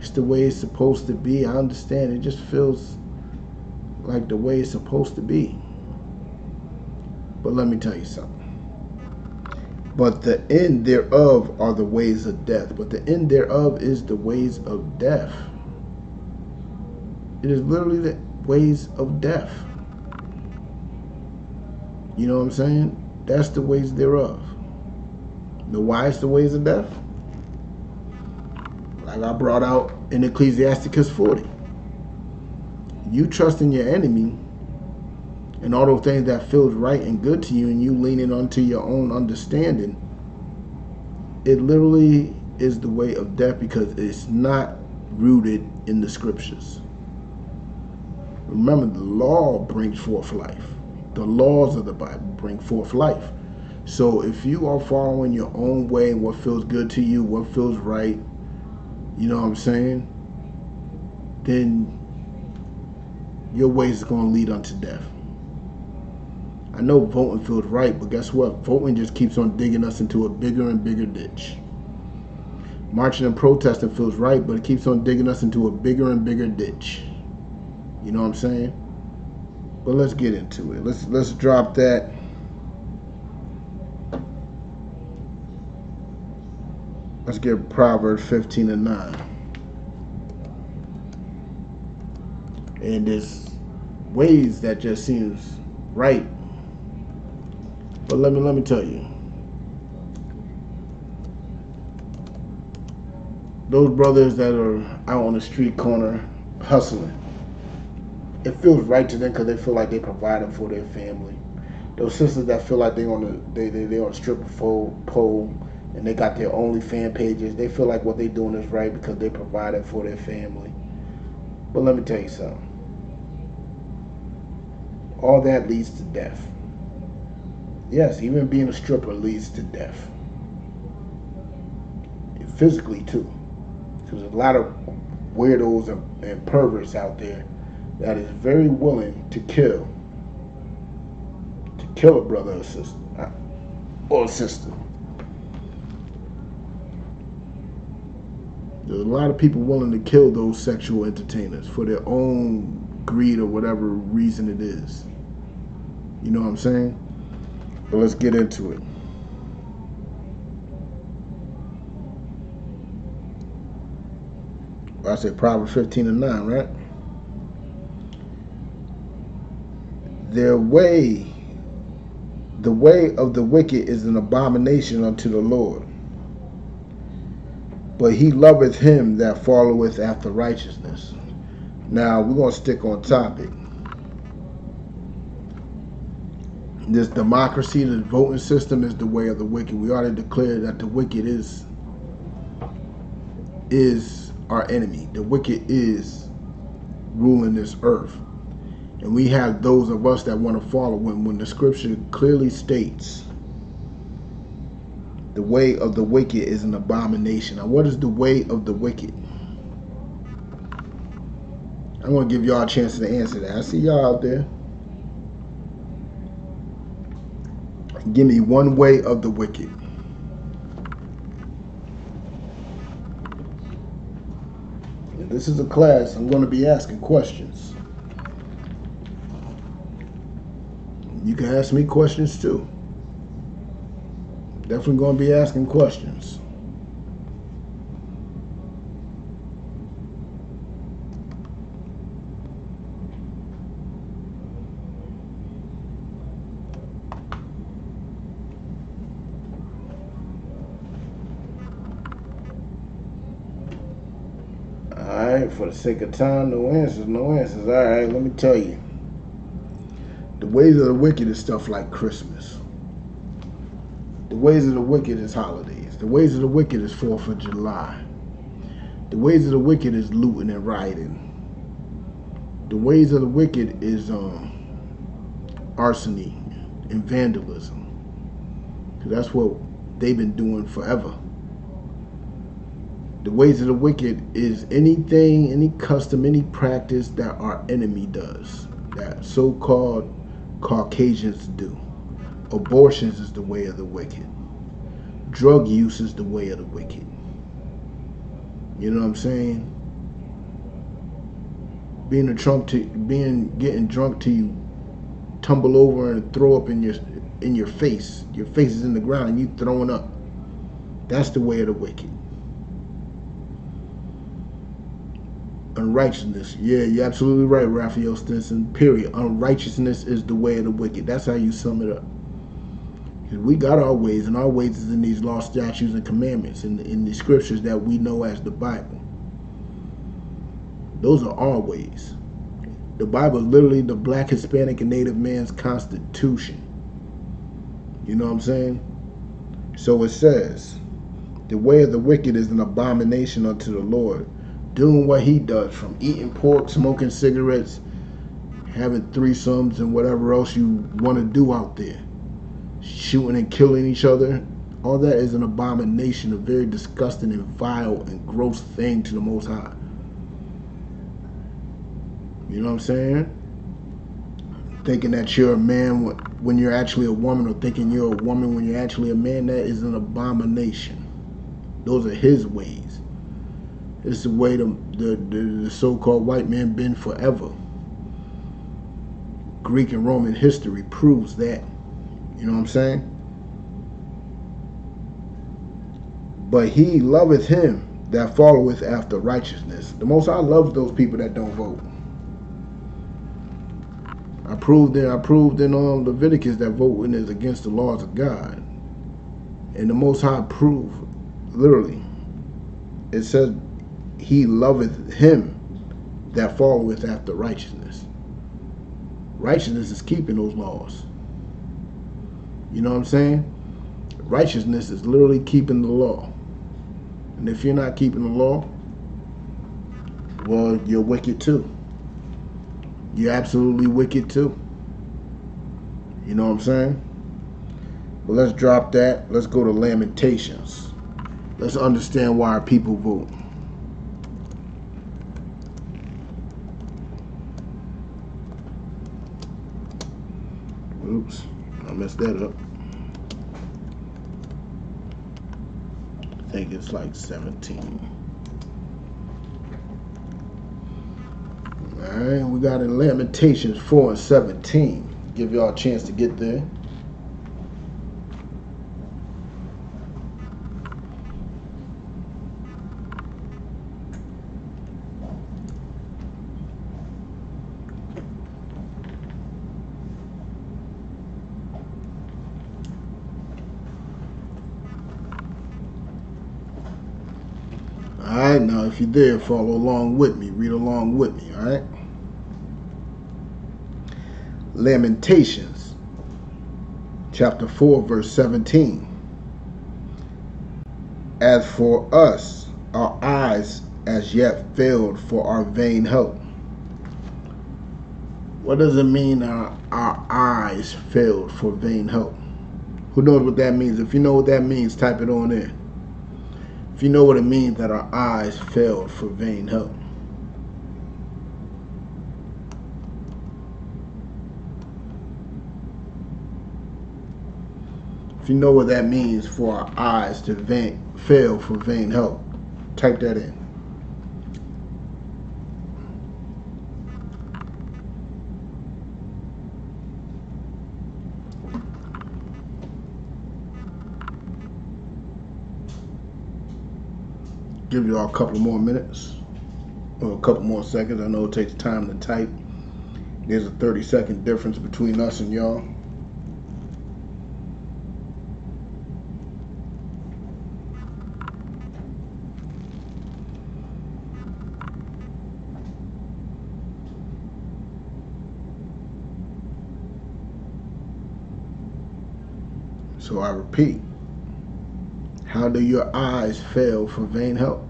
It's the way it's supposed to be. I understand. It just feels like the way it's supposed to be. But let me tell you something. But the end thereof are the ways of death. But the end thereof is the ways of death. It is literally the ways of death. You know what I'm saying? That's the ways thereof. The why is the ways of death? Like I brought out in Ecclesiasticus 40. You trust in your enemy and all those things that feels right and good to you, and you leaning onto your own understanding, it literally is the way of death because it's not rooted in the scriptures. Remember, the law brings forth life. The laws of the Bible bring forth life. So if you are following your own way and what feels good to you, what feels right, you know what I'm saying, then your ways is going to lead unto death. I know voting feels right, but guess what? Voting just keeps on digging us into a bigger and bigger ditch. Marching and protesting feels right, but it keeps on digging us into a bigger and bigger ditch. You know what I'm saying? But let's get into it. Let's drop that. Let's get Proverbs 15 and 9. And there's ways that just seems right. But let me tell you. Those brothers that are out on the street corner hustling, it feels right to them because they feel like they provided for their family. Those sisters that feel like they on a stripper pole and they got their OnlyFans pages, they feel like what they're doing is right because they provided for their family. But let me tell you something. All that leads to death. Yes, even being a stripper leads to death. Physically too. Because there's a lot of weirdos and perverts out there that is very willing to kill a brother or sister. Or a sister. There's a lot of people willing to kill those sexual entertainers for their own greed or whatever reason it is. You know what I'm saying? But let's get into it. I said Proverbs 15 and 9, right? The way of the wicked is an abomination unto the Lord, but he loveth him that followeth after righteousness. Now, we're going to stick on topic. This democracy, this voting system is the way of the wicked. We already declared that the wicked is our enemy. The wicked is ruling this earth. And we have those of us that want to follow when the scripture clearly states the way of the wicked is an abomination. Now, what is the way of the wicked? I'm going to give y'all a chance to answer that. I see y'all out there. Give me one way of the wicked. And this is a class. I'm going to be asking questions. You can ask me questions too. Definitely going to be asking questions. Alright, for the sake of time, no answers. Alright, let me tell you. The ways of the wicked is stuff like Christmas. The ways of the wicked is holidays. The ways of the wicked is 4th of July. The ways of the wicked is looting and rioting. The ways of the wicked is arsony and vandalism. Because that's what they've been doing forever. The ways of the wicked is anything, any custom, any practice that our enemy does, that so-called Caucasians do. Abortions is the way of the wicked. Drug use is the way of the wicked. You know what I'm saying? getting drunk till you tumble over and throw up in your face. Your face is in the ground and you throwing up. That's the way of the wicked. Unrighteousness. Yeah, you're absolutely right, Raphael Stinson. Period. Unrighteousness is the way of the wicked. That's how you sum it up. We got our ways, and our ways is in these law, statutes, and commandments, in the scriptures that we know as the Bible. Those are our ways. The Bible is literally the black, Hispanic, and Native man's constitution. You know what I'm saying? So it says, the way of the wicked is an abomination unto the Lord. Doing what he does, from eating pork, smoking cigarettes, having threesomes, and whatever else you want to do out there. Shooting and killing each other. All that is an abomination, a very disgusting and vile and gross thing to the Most High. You know what I'm saying? Thinking that you're a man when you're actually a woman, or thinking you're a woman when you're actually a man, that is an abomination. Those are his ways. It's the way the so-called white man been forever. Greek and Roman history proves that. You know what I'm saying? But he loveth him that followeth after righteousness. The Most High loves those people that don't vote. I proved in Leviticus that voting is against the laws of God. And the Most High proved, literally, it says, he loveth him that followeth after righteousness. Righteousness is keeping those laws. You know what I'm saying? Righteousness is literally keeping the law. And if you're not keeping the law, well, you're wicked too. You're absolutely wicked too. You know what I'm saying? But let's drop that. Let's go to Lamentations. Let's understand why our people vote. Oops, I messed that up. I think it's like 17. Alright, we got in Lamentations 4 and 17. Give y'all a chance to get there. Alright, now if you're there, follow along with me. Read along with me, alright? Lamentations, chapter 4, verse 17. As for us, our eyes as yet failed for our vain help. What does it mean our eyes failed for vain help? Who knows what that means? If you know what that means, type it on in. If you know what it means that our eyes failed for vain help. If you know what that means for our eyes to fail for vain help, type that in. Give y'all a couple more minutes, or a couple more seconds. I know it takes time to type. There's a 30-second difference between us and y'all. So I repeat, how do your eyes fail for vain help?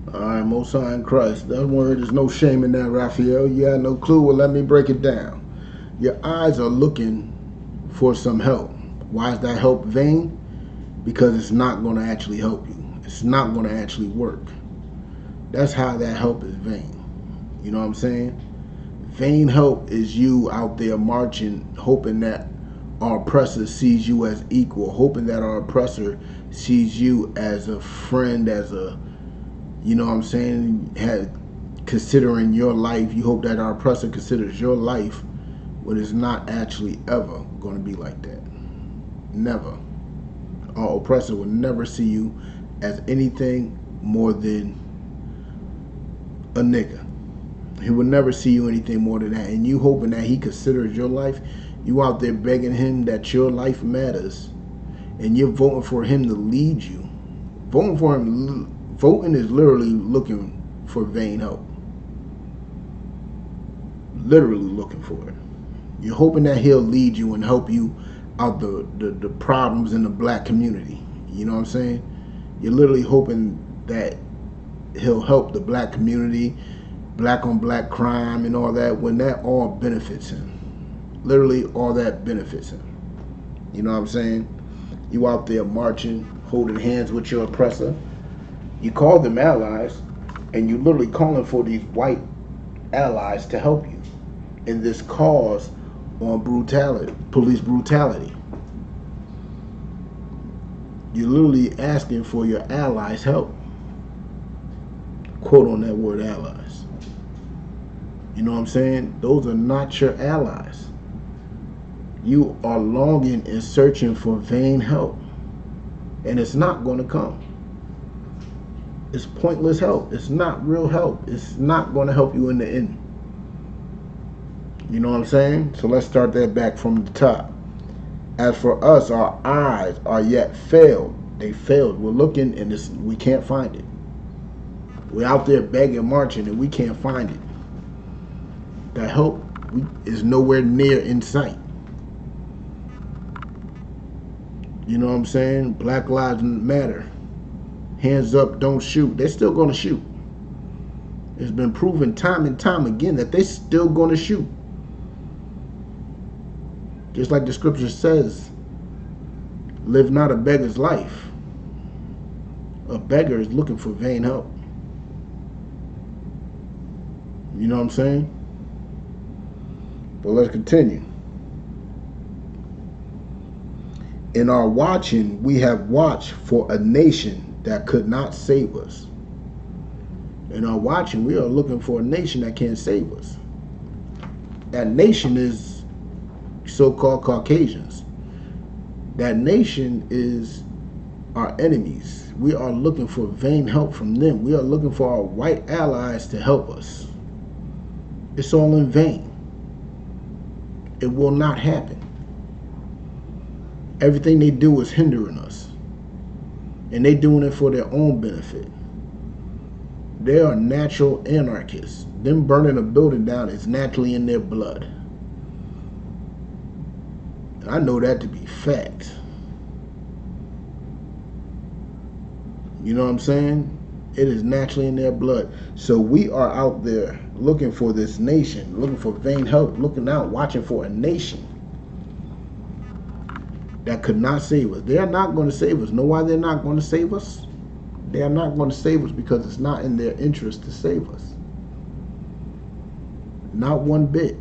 Alright, Most High in Christ. That word, there's no shame in that, Raphael. You had no clue? Well, let me break it down. Your eyes are looking for some help. Why is that help vain? Because it's not going to actually help you. It's not going to actually work. That's how that help is vain. You know what I'm saying? Vain help is you out there marching, hoping that our oppressor sees you as equal, hoping that our oppressor sees you as a friend, as a, you know what I'm saying, considering your life. You hope that our oppressor considers your life, but it's not actually ever going to be like that. Never. Our oppressor will never see you as anything more than a nigga. He will never see you anything more than that. And you hoping that he considers your life, you out there begging him that your life matters, and you're voting for him to lead you. Voting is literally looking for vain help. Literally looking for it. You're hoping that he'll lead you and help you out the problems in the black community. You know what I'm saying? You're literally hoping that he'll help the black community, black on black crime and all that, when that all benefits him. Literally all that benefits him. You know what I'm saying? You out there marching, holding hands with your oppressor. You call them allies, and you literally calling for these white allies to help you in this cause on brutality, police brutality. You're literally asking for your allies' help. Quote on that word, allies. You know what I'm saying? Those are not your allies. You are longing and searching for vain help, and it's not going to come. It's pointless help. It's not real help. It's not going to help you in the end. You know what I'm saying? So let's start that back from the top. As for us, our eyes are yet failed. They failed. We're looking and we can't find it. We're out there begging, marching, and we can't find it. The help is nowhere near in sight. You know what I'm saying? Black Lives Matter. Hands up, don't shoot. They're still going to shoot. It's been proven time and time again that they're still going to shoot. Just like the scripture says, live not a beggar's life. A beggar is looking for vain help. You know what I'm saying? But let's continue. In our watching, we have watched for a nation that could not save us. In our watching, we are looking for a nation that can't save us. That nation is so-called Caucasians. That nation is our enemies. We are looking for vain help from them. We are looking for our white allies to help us. It's all in vain. It will not happen. Everything they do is hindering us. And they're doing it for their own benefit. They are natural anarchists. Them burning a building down is naturally in their blood. I know that to be fact. You know what I'm saying? It is naturally in their blood. So we are out there looking for this nation, looking for vain help, looking out, watching for a nation that could not save us. They are not going to save us. Know why they're not going to save us? They are not going to save us because it's not in their interest to save us. Not one bit.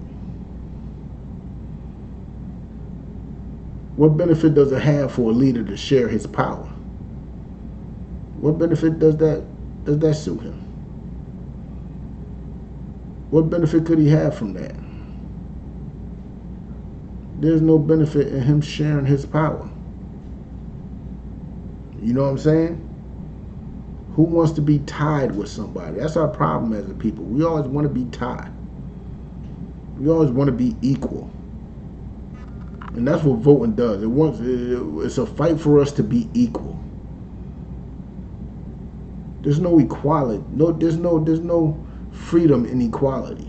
What benefit does it have for a leader to share his power? What benefit does that suit him? What benefit could he have from that? There's no benefit in him sharing his power. You know what I'm saying? Who wants to be tied with somebody? That's our problem as a people. We always want to be tied. We always want to be equal. And that's what voting does. It's a fight for us to be equal. There's no equality. There's no freedom in equality.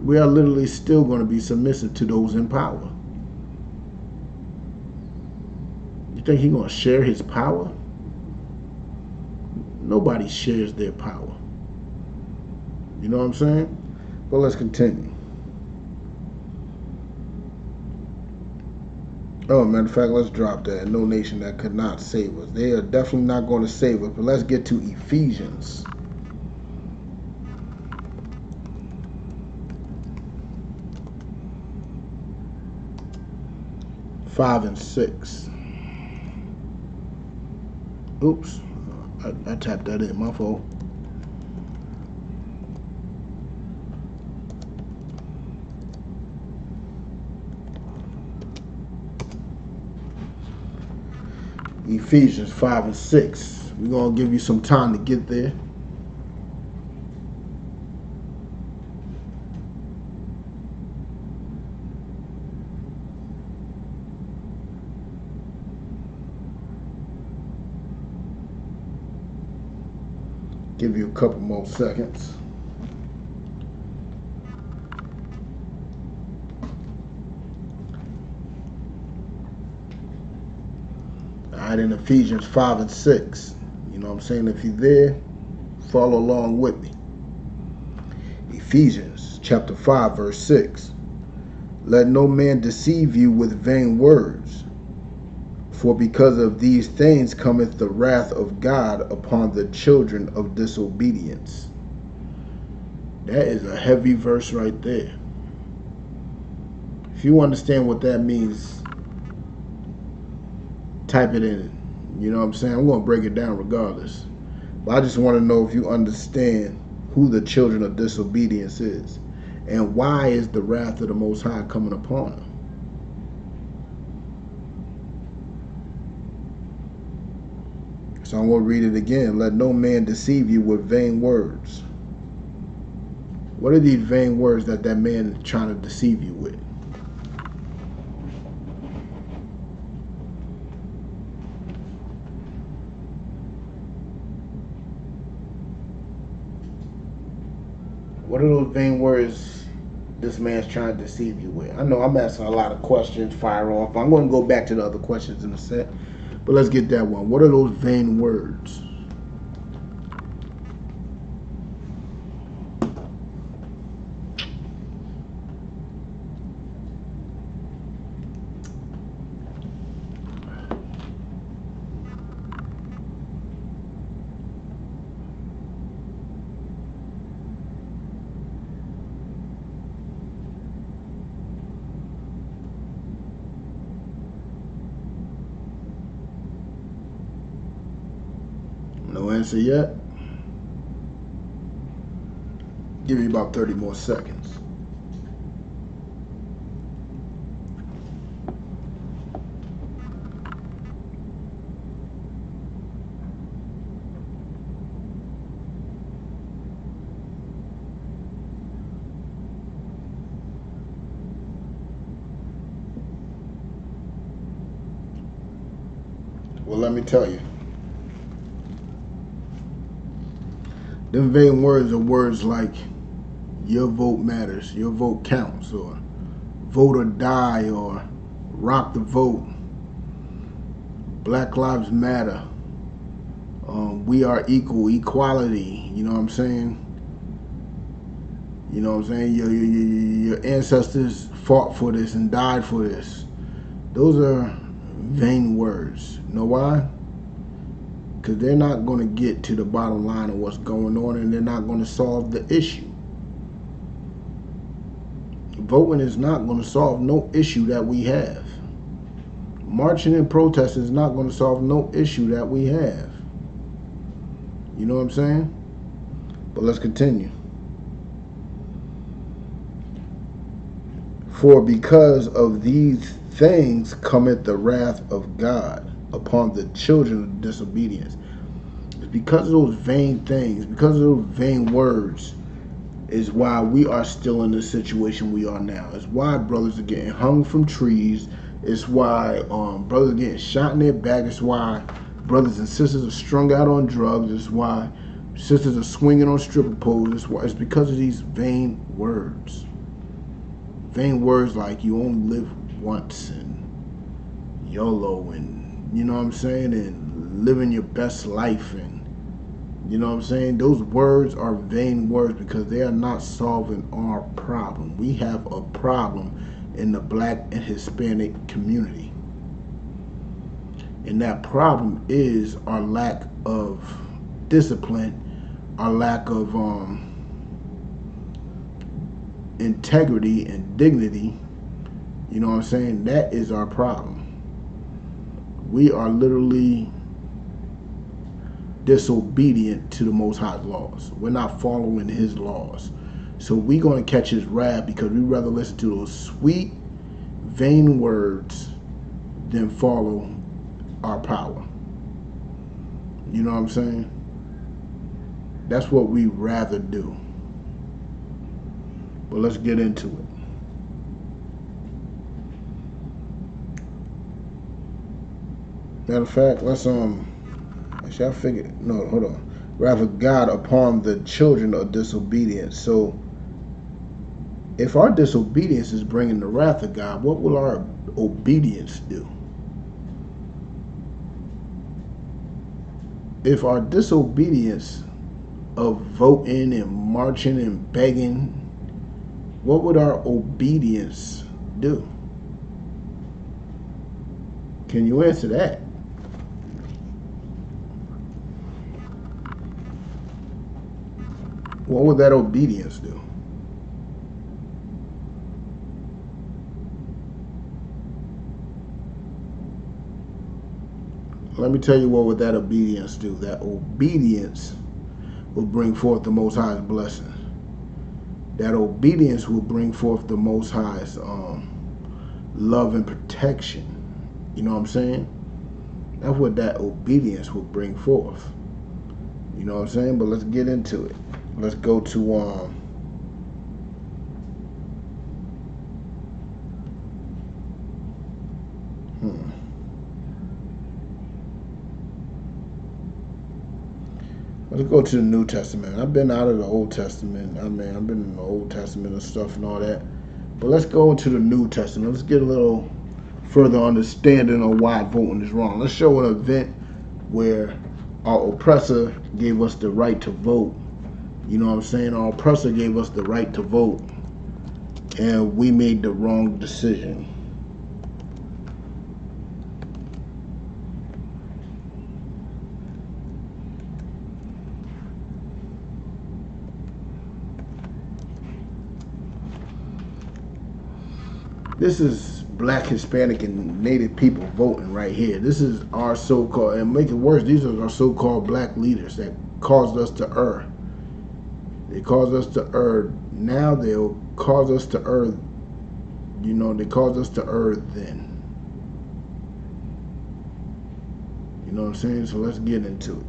We are literally still going to be submissive to those in power. You think he's going to share his power? Nobody shares their power. You know what I'm saying? But let's continue. Oh, matter of fact, let's drop that. No nation that could not save us. They are definitely not going to save us. But let's get to Ephesians. 5 and 6. Oops, I tapped that in, my fault. Ephesians 5 and 6. We're going to give you some time to get there. Give you a couple more seconds. Alright, in Ephesians 5 and 6. You know what I'm saying? If you're there, follow along with me. Ephesians chapter 5, verse 6. Let no man deceive you with vain words, for because of these things cometh the wrath of God upon the children of disobedience. That is a heavy verse right there. If you understand what that means, type it in. You know what I'm saying? I'm going to break it down regardless. But I just want to know if you understand who the children of disobedience is and why is the wrath of the Most High coming upon them. So I'm going to read it again. Let no man deceive you with vain words. What are these vain words that man is trying to deceive you with? What are those vain words this man's trying to deceive you with? I know I'm asking a lot of questions, fire off. I'm going to go back to the other questions in a sec. But let's get that one. What are those vain words? No answer yet? Give you about 30 more seconds. Well, let me tell you. Them vain words are words like your vote matters, your vote counts, or vote or die, or rock the vote, Black Lives Matter, we are equal, equality, you know what I'm saying? You know what I'm saying? Your ancestors fought for this and died for this. Those are vain words. You know why? Because they're not going to get to the bottom line of what's going on, and they're not going to solve the issue. Voting is not going to solve no issue that we have. Marching and protesting is not going to solve no issue that we have. You know what I'm saying? But let's continue. For because of these things cometh the wrath of God upon the children of disobedience. It's because of those vain things, because of those vain words, is why we are still in the situation we are now. It's why brothers are getting hung from trees. It's why brothers are getting shot in their back. It's why brothers and sisters are strung out on drugs. It's why sisters are swinging on stripper poles. It's because of these vain words. Vain words like you only live once and YOLO and, you know what I'm saying, and living your best life, and, you know what I'm saying. Those words are vain words because they are not solving our problem. We have a problem in the Black and Hispanic community. And that problem is our lack of discipline, our lack of integrity and dignity. You know what I'm saying? That is our problem. We are literally disobedient to the Most High's laws. We're not following His laws. So we're going to catch His wrath because we'd rather listen to those sweet, vain words than follow our power. You know what I'm saying? That's what we rather do. But let's get into it. Matter of fact, let's actually I figured, no, hold on. Wrath of God upon the children of disobedience. So if our disobedience is bringing the wrath of God, what will our obedience do? If our disobedience of voting and marching and begging, what would our obedience do? Can you answer that? What would that obedience do? Let me tell you what would that obedience do. That obedience will bring forth the Most High's blessing. That obedience will bring forth the Most High's love and protection. You know what I'm saying? That's what that obedience will bring forth. You know what I'm saying? But let's get into it. Let's go to Let's go to the New Testament. I've been out of the Old Testament. I've been in the Old Testament and stuff and all that. But let's go into the New Testament. Let's get a little further understanding of why voting is wrong. Let's show an event where our oppressor gave us the right to vote. You know what I'm saying? Our oppressor gave us the right to vote, and we made the wrong decision. This is Black, Hispanic, and Native people voting right here. This is our so-called, and make it worse, these are our so-called black leaders that caused us to err. They caused us to err. Now they'll cause us to err. You know, they caused us to err then. You know what I'm saying? So let's get into it.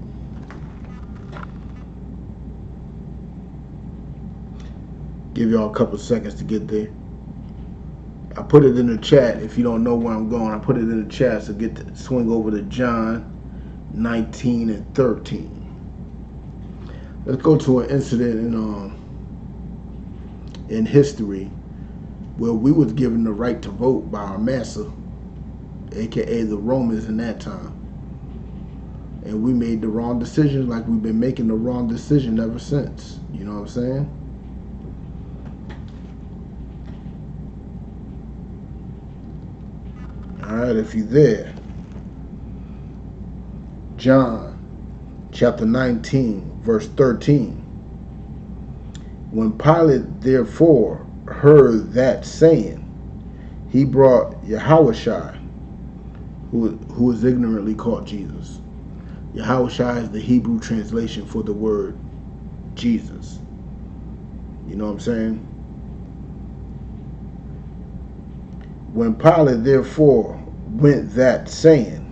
Give y'all a couple seconds to get there. I put it in the chat. If you don't know where I'm going, I put it in the chat. So get to swing over to John 19 and 13. Let's go to an incident in history where we was given the right to vote by our master, aka the Romans in that time, and we made the wrong decision, like we've been making the wrong decision ever since. You know what I'm saying? All right, if you're there, John chapter 19, verse 13. When Pilate therefore heard that saying, he brought Yahushua, who is ignorantly called Jesus. Yahushua is the Hebrew translation for the word Jesus. You know what I'm saying? When Pilate therefore heard that saying,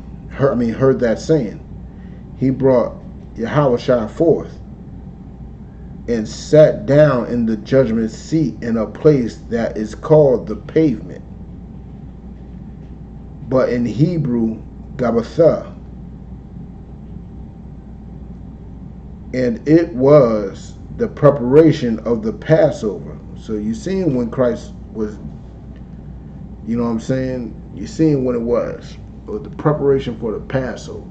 he brought Yahushua forth and sat down in the judgment seat in a place that is called the pavement, but in Hebrew, Gabbatha. And it was the preparation of the Passover. So you seen when Christ was, you know what I'm saying? You seen when it was the preparation for the Passover.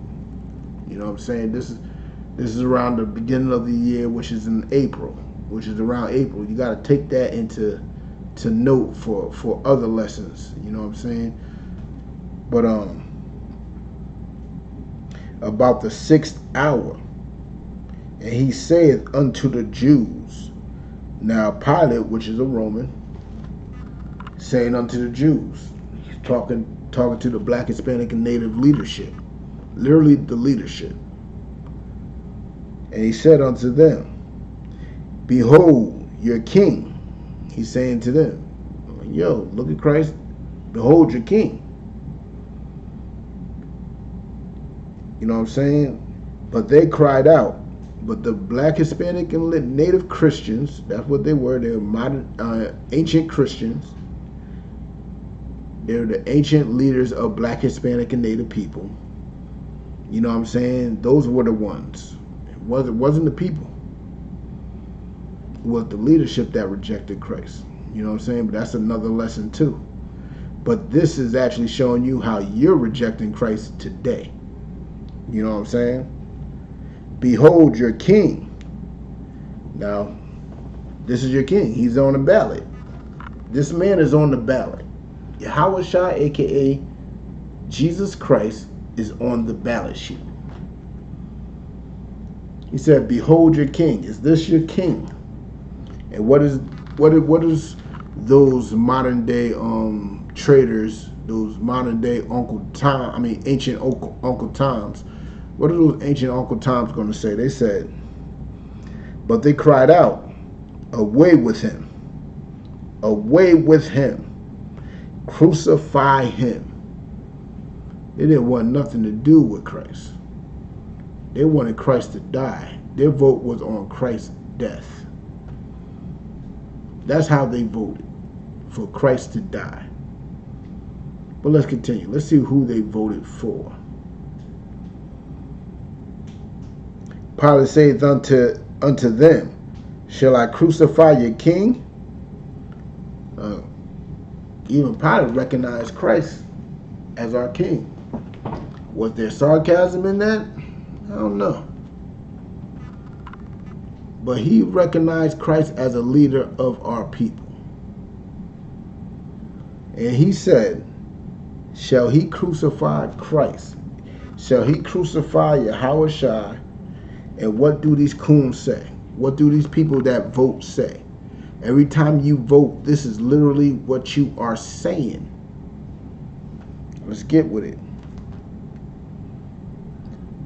You know what I'm saying? This is around the beginning of the year, which is in April, which is around April. You got to take that into note for other lessons. You know what I'm saying? But about the 6th hour, and he saith unto the Jews. Now Pilate, which is a Roman, saying unto the Jews, he's talking talking to the Black, Hispanic, and Native leadership, literally the leadership. And he said unto them, behold your king. He's saying to them, yo, look at Christ, behold your king. You know what I'm saying? But they cried out. But the Black, Hispanic, and Native Christians, that's what they were. They were modern, ancient Christians. They're the ancient leaders of Black, Hispanic, and Native people. You know what I'm saying? Those were the ones. It wasn't the people. It was the leadership that rejected Christ. You know what I'm saying? But that's another lesson too. But this is actually showing you how you're rejecting Christ today. You know what I'm saying? Behold your king. Now, this is your king. He's on the ballot. This man is on the ballot. Yahweh Shai, aka Jesus Christ, is on the ballot sheet. He said, behold your king. Is this your king? And what is those modern day traders, those modern day ancient Uncle Toms, what are those ancient Uncle Toms going to say? They said, but they cried out, away with him, away with him, crucify him. They didn't want nothing to do with Christ. They wanted Christ to die. Their vote was on Christ's death. That's how they voted, for Christ to die. But let's continue. Let's see who they voted for. Pilate saith unto them, shall I crucify your king? Even Pilate recognized Christ as our king. Was there sarcasm in that? I don't know. But he recognized Christ as a leader of our people. And he said, shall he crucify Christ? Shall he crucify Yahweh Shai? And what do these coons say? What do these people that vote say? Every time you vote, this is literally what you are saying. Let's get with it.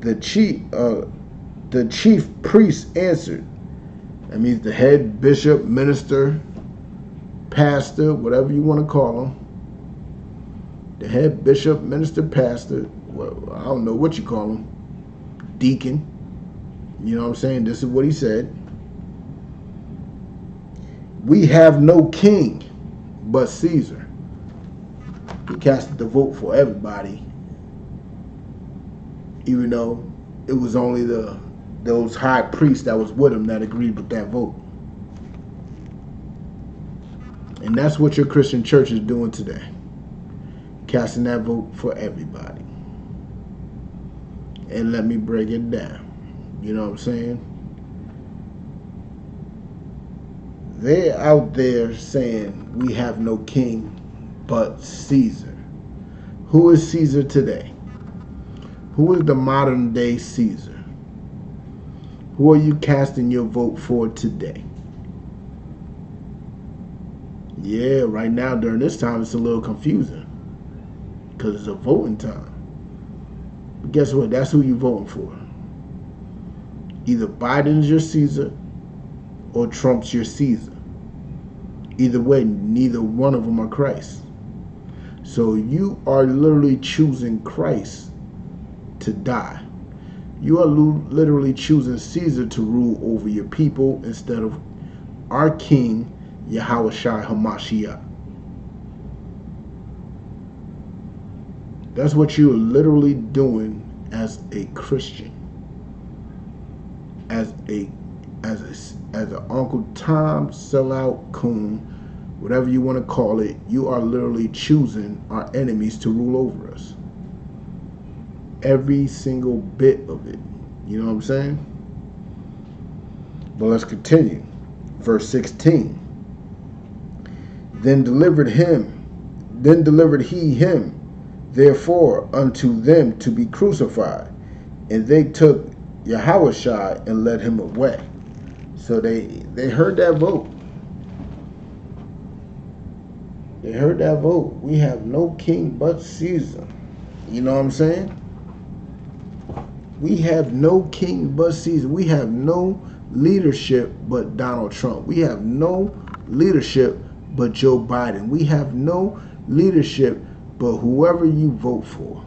The chief priest answered. That means the head bishop, minister, pastor, whatever you want to call him. The head bishop, minister, pastor, well, I don't know what you call him. Deacon. You know what I'm saying? This is what he said. We have no king but Caesar. He casted the vote for everybody, even though it was only those high priests that was with him that agreed with that vote. And that's what your Christian church is doing today. Casting that vote for everybody. And let me break it down. You know what I'm saying? They're out there saying we have no king but Caesar. Who is Caesar today? Who is the modern day Caesar? Who are you casting your vote for today? Yeah, right now during this time it's a little confusing because it's a voting time. But guess what? That's who you're voting for. Either Biden's your Caesar or Trump's your Caesar. Either way, neither one of them are Christ. So you are literally choosing Christ to die. You are literally choosing Caesar to rule over your people instead of our King, Yahweh Shai HaMashiach. That's what you're literally doing as a Christian. As an Uncle Tom sellout coon, whatever you want to call it, you are literally choosing our enemies to rule over us. Every single bit of it. You know what I'm saying? But let's continue. Verse 16. Then delivered he him, therefore, unto them to be crucified. And they took Yahweh Shai and led him away. So they heard that vote. They heard that vote. We have no king but Caesar. You know what I'm saying? We have no king but Caesar. We have no leadership but Donald Trump. We have no leadership but Joe Biden. We have no leadership but whoever you vote for.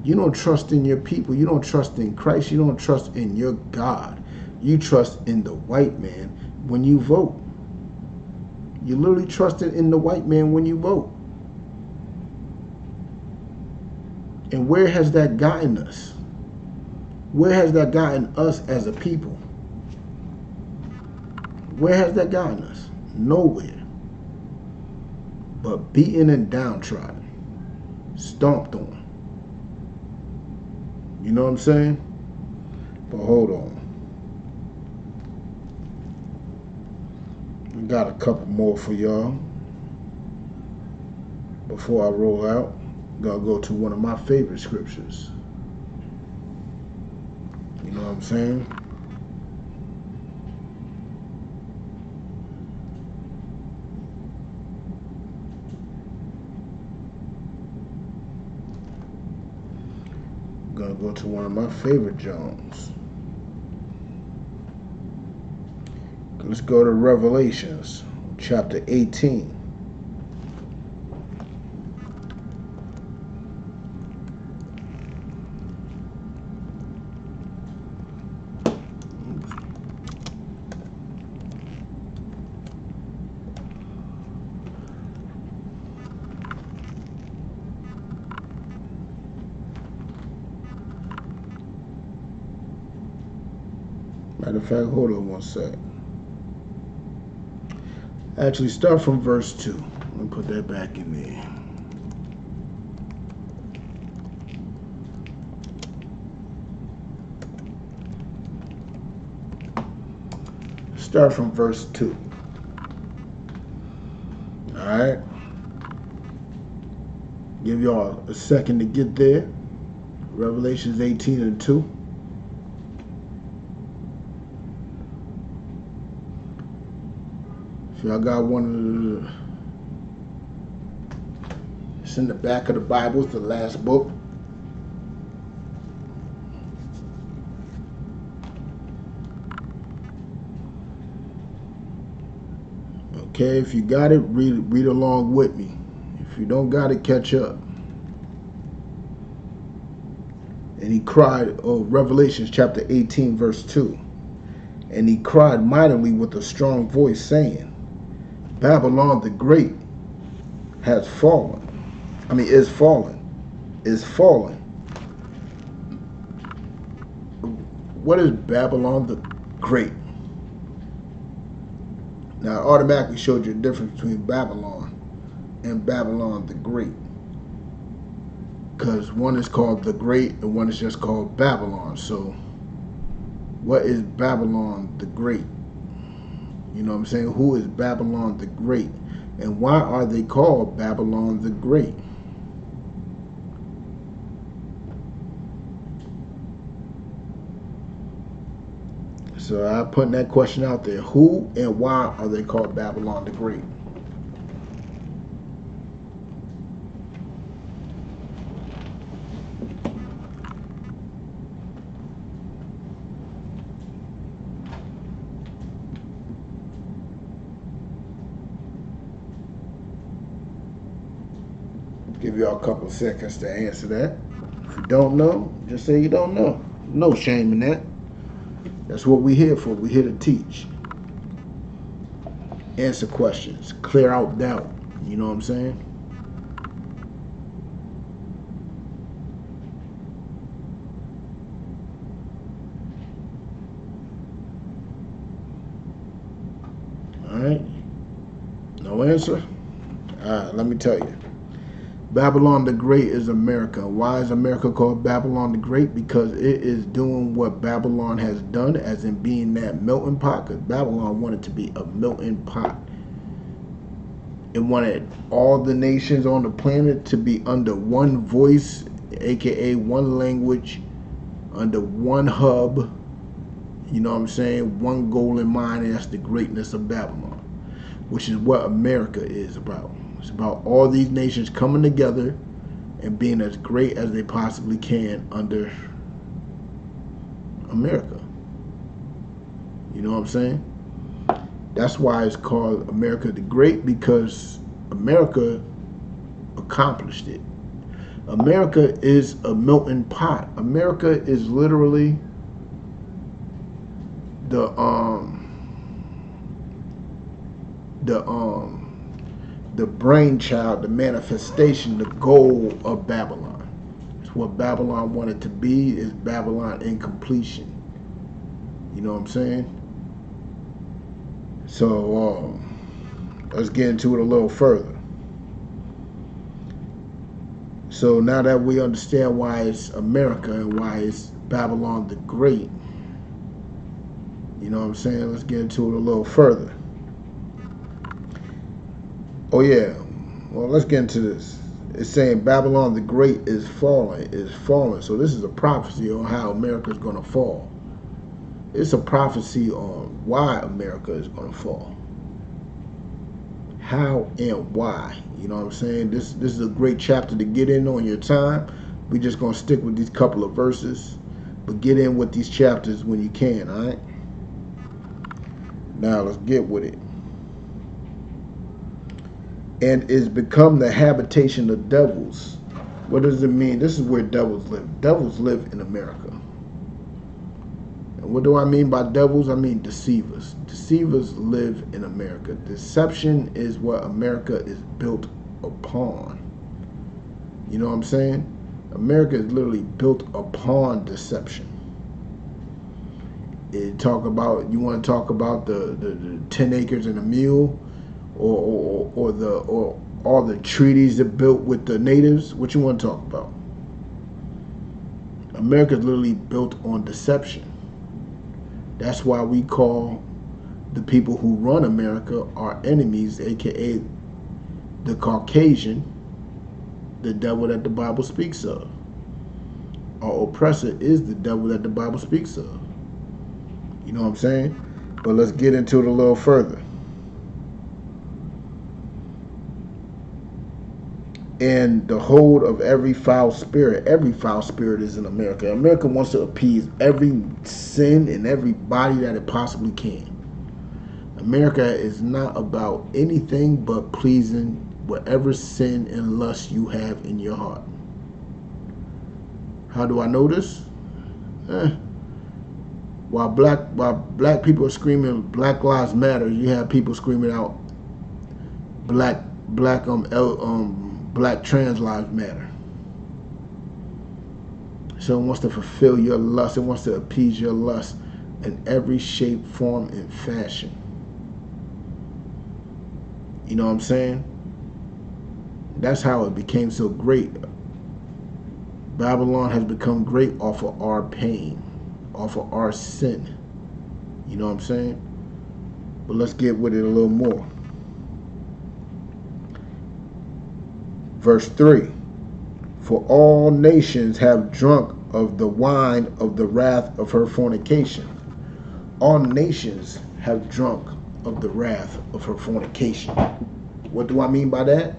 You don't trust in your people. You don't trust in Christ. You don't trust in your God. You trust in the white man when you vote. You literally trusted in the white man when you vote. And where has that gotten us? Where has that gotten us as a people? Where has that gotten us? Nowhere. But beaten and downtrodden. Stomped on. You know what I'm saying? But hold on. We got a couple more for y'all. Before I roll out, I'm gonna go to one of my favorite scriptures. You know what I'm saying? I'm gonna go to one of my favorite Jones. Let's go to Revelations, chapter 18. Matter of fact, hold on one sec. Actually, start from verse 2. Let me put that back in there. Start from verse 2. Alright? Give y'all a second to get there. Revelations 18 and 2. If y'all got one of the... It's in the back of the Bible. It's the last book. Okay, if you got it, read along with me. If you don't got it, catch up. And he cried, Revelations chapter 18, verse 2. And he cried mightily with a strong voice, saying, Babylon the Great has fallen. Is fallen. Is fallen. What is Babylon the Great? Now, it automatically showed you the difference between Babylon and Babylon the Great. Because one is called the Great and one is just called Babylon. So, what is Babylon the Great? You know what I'm saying? Who is Babylon the Great? And why are they called Babylon the Great? So I'm putting that question out there. Who and why are they called Babylon the Great? Give y'all a couple of seconds to answer that. If you don't know, just say you don't know. No shame in that. That's what we're here for. We're here to teach. Answer questions. Clear out doubt. You know what I'm saying? Alright. No answer? Alright, let me tell you. Babylon the Great is America. Why is America called Babylon the Great? Because it is doing what Babylon has done, as in being that melting pot. Because Babylon wanted to be a melting pot. It wanted all the nations on the planet to be under one voice, aka one language, under one hub. You know what I'm saying? One goal in mind, and that's the greatness of Babylon. which is what America is about. It's about all these nations coming together and being as great as they possibly can under America. You know what I'm saying? That's why it's called America the Great, because America accomplished it. America is a melting pot. America is literally the brainchild, the manifestation, the goal of Babylon. It's what Babylon wanted to be, is Babylon in completion. You know what I'm saying? So let's get into it a little further. So now that we understand why it's America and why it's Babylon the Great, you know what I'm saying? Let's get into it a little further. Oh yeah, well, let's get into this. It's saying Babylon the Great is falling, So this is a prophecy on how America is going to fall. It's a prophecy on why America is going to fall. How and why. You know what I'm saying? This is a great chapter to get in on your time. We're just going to stick with these couple of verses, but get in with these chapters when you can, all right? Now let's get with it. And is become the habitation of devils. What does it mean? This is where devils live. Devils live in America. And what do I mean by devils? I mean deceivers. Deceivers live in America. Deception is what America is built upon. You know what I'm saying? America is literally built upon deception. You want to talk about the 10 acres and a mule, or all the treaties that built with the natives? What you want to talk about? America is literally built on deception. That's why we call the people who run America our enemies, aka the Caucasian, the devil that the Bible speaks of. Our oppressor is the devil that the Bible speaks of. You know what I'm saying? But let's get into it a little further. And the hold of every foul spirit is in America. America wants to appease every sin and every body that it possibly can. America is not about anything but pleasing whatever sin and lust you have in your heart. How do I know this? While black people are screaming Black Lives Matter, you have people screaming out Black trans lives matter. So it wants to fulfill your lust. It wants to appease your lust in every shape, form, and fashion. You know what I'm saying? That's how it became so great. Babylon has become great off of our pain, off of our sin. You know what I'm saying? But let's get with it a little more. Verse 3, for all nations have drunk of the wine of the wrath of her fornication. All nations have drunk of the wrath of her fornication. What do I mean by that?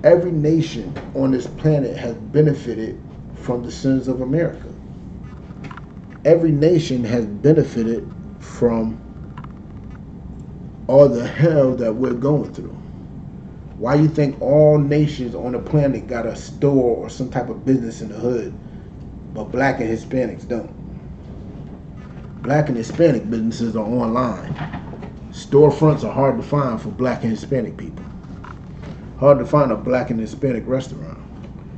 Every nation on this planet has benefited from the sins of America. Every nation has benefited from all the hell that we're going through. Why do you think all nations on the planet got a store or some type of business in the hood, but black and Hispanics don't? Black and Hispanic businesses are online. Storefronts are hard to find for black and Hispanic people. Hard to find a black and Hispanic restaurant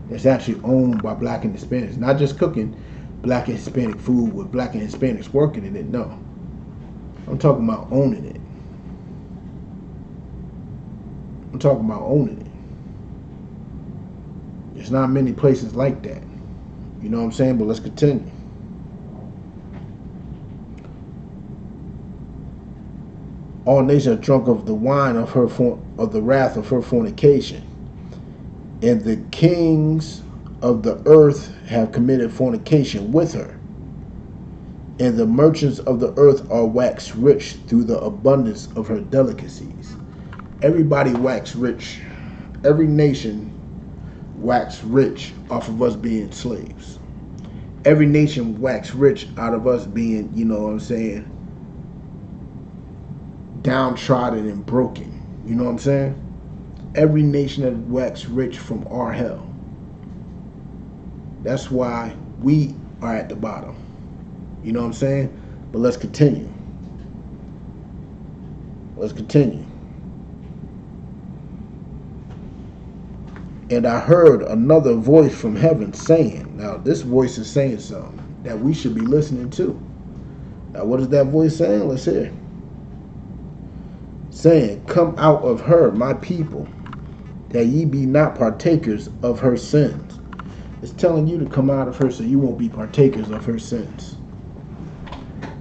that's actually owned by black and Hispanics. Not just cooking black and Hispanic food with black and Hispanics working in it, no. I'm talking about owning it. I'm talking about owning it. There's not many places like that. You know what I'm saying? But let's continue. All nations are drunk of the wine of the wrath of her fornication, and the kings of the earth have committed fornication with her. And the merchants of the earth are waxed rich through the abundance of her delicacies. Everybody waxed rich. Every nation waxed rich off of us being slaves. Every nation waxed rich out of us being, you know what I'm saying, downtrodden and broken. You know what I'm saying? Every nation that waxed rich from our hell. That's why we are at the bottom. You know what I'm saying? But let's continue. Let's continue. And I heard another voice from heaven saying, now this voice is saying something that we should be listening to. Now what is that voice saying? Let's hear. Saying, come out of her, my people, that ye be not partakers of her sins. It's telling you to come out of her so you won't be partakers of her sins.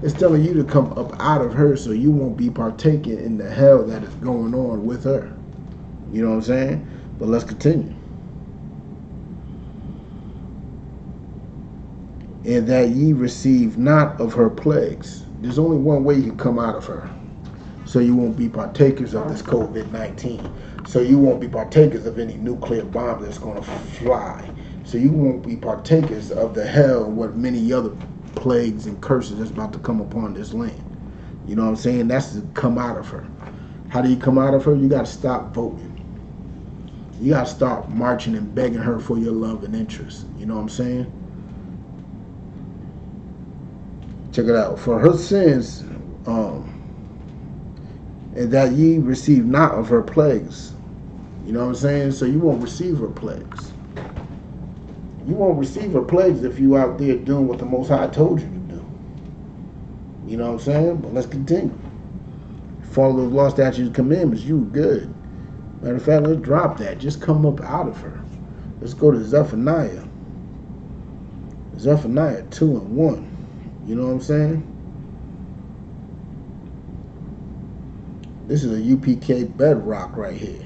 It's telling you to come up out of her so you won't be partaking in the hell that is going on with her. You know what I'm saying? But let's continue. And that ye receive not of her plagues. There's only one way you can come out of her. So you won't be partakers of this COVID-19. So you won't be partakers of any nuclear bomb that's going to fly. So you won't be partakers of the hell and what many other plagues and curses that's about to come upon this land. You know what I'm saying? That's to come out of her. How do you come out of her? You got to stop voting. You got to start marching and begging her for your love and interest. You know what I'm saying? Check it out. For her sins, and that ye receive not of her plagues. You know what I'm saying? So you won't receive her plagues. You won't receive her plagues if you out there doing what the Most High told you to do. You know what I'm saying? But let's continue. Follow those law, statutes, and commandments. You good. Matter of fact, let's drop that. Just come up out of her. Let's go to Zephaniah. Zephaniah 2:1. You know what I'm saying? This is a UPK bedrock right here.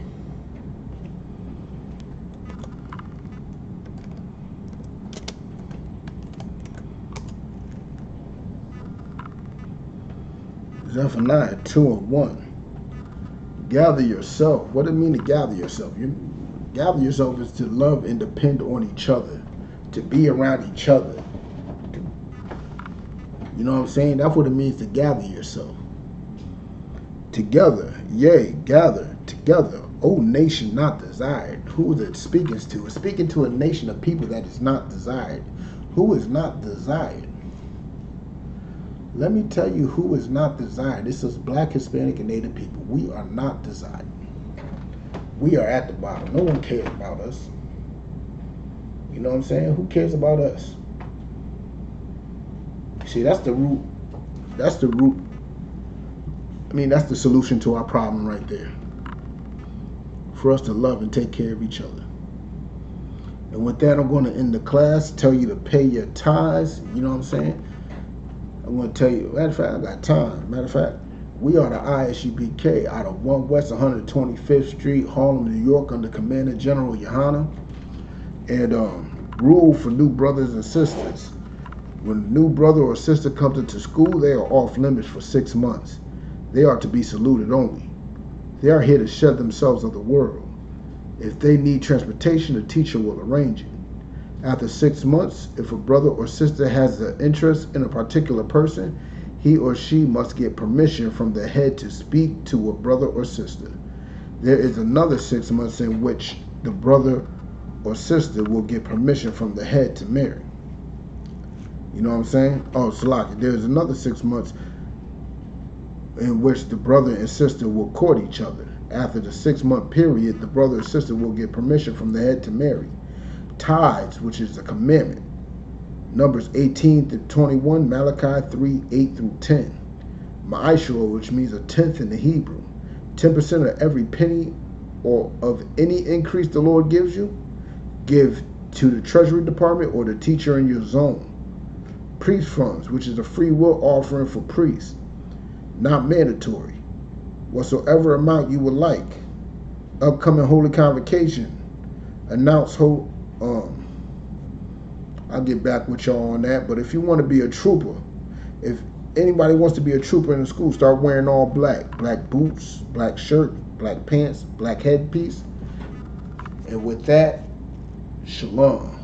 Zephaniah 2:1. Gather yourself. What does it mean to gather yourself? Gather yourself is to love and depend on each other, to be around each other. You know what I'm saying? That's what it means to gather yourself. Together, yea, gather together, O nation not desired. Who is it speaking to? It's speaking to a nation of people that is not desired. Who is not desired? Let me tell you who is not desired. This is Black, Hispanic, and Native people. We are not desired. We are at the bottom. No one cares about us. You know what I'm saying? Who cares about us? See, that's the root. That's the root. I mean, that's the solution to our problem right there. For us to love and take care of each other. And with that, I'm going to end the class. Tell you to pay your tithes. You know what I'm saying? I'm going to tell you. Matter of fact, I got time. Matter of fact, we are the ISUPK out of 1 West 125th Street, Harlem, New York, under Commander General Yohana. And rule for new brothers and sisters. When a new brother or sister comes into school, they are off limits for 6 months. They are to be saluted only. They are here to shed themselves of the world. If they need transportation, the teacher will arrange it. After 6 months, if a brother or sister has an interest in a particular person, he or she must get permission from the head to speak to a brother or sister. There is another 6 months in which the brother or sister will get permission from the head to marry. You know what I'm saying? Oh, Salaki, there's another 6 months in which the brother and sister will court each other. After the 6 month period, the brother or sister will get permission from the head to marry. Tithes, which is a commandment. Numbers 18 through 21, Malachi 3, 8 through 10. Ma'ashur, which means a tenth in the Hebrew. 10% of every penny or of any increase the Lord gives you, give to the Treasury Department or the teacher in your zone. Priest funds, which is a free will offering for priests. Not mandatory. Whatsoever amount you would like. Upcoming holy convocation. Announce I'll get back with y'all on that. But if you want to be a trooper, If anybody wants to be a trooper in the school, start wearing all black. Black boots, black shirt, black pants, black headpiece. And with that, shalom.